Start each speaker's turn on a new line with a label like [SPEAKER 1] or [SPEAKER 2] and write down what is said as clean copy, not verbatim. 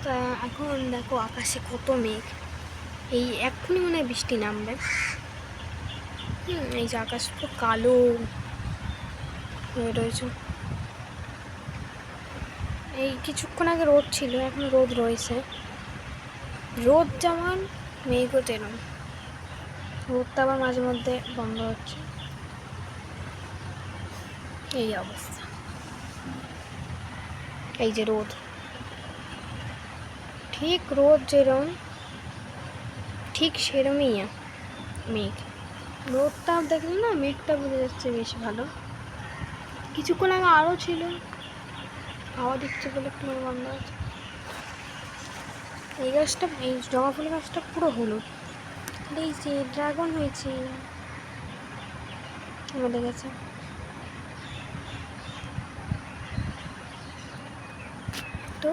[SPEAKER 1] তো এখন দেখো আকাশে কত মেঘ, এই এক্ষুনি মনে হয় বৃষ্টি নামবে। এই যে আকাশ পুরো কালো হয়ে রয়েছে। এই কিছুক্ষণ আগে রোদ ছিল, এখন রোদ রয়েছে। রোদ যেমন মেঘও তেমন, রোদটা আবার মাঝে মধ্যে বন্ধ হচ্ছে, এই অবস্থা। এই যে রোদ, ঠিক রোদ যেরম ঠিক সেরমই মেঘ। রোদটা দেখলে না মেঘটা বোঝা যাচ্ছে বেশ ভালো। কিছুক্ষণ আগে আরও ছিল, হাওয়া দিচ্ছে বলে একটু বন্ধ আছে। এই গাছটা, এই জবা ফুল গাছটা পুরো হলুদ। এই যে ড্রাগন হয়েছে আমাদের কাছে। তো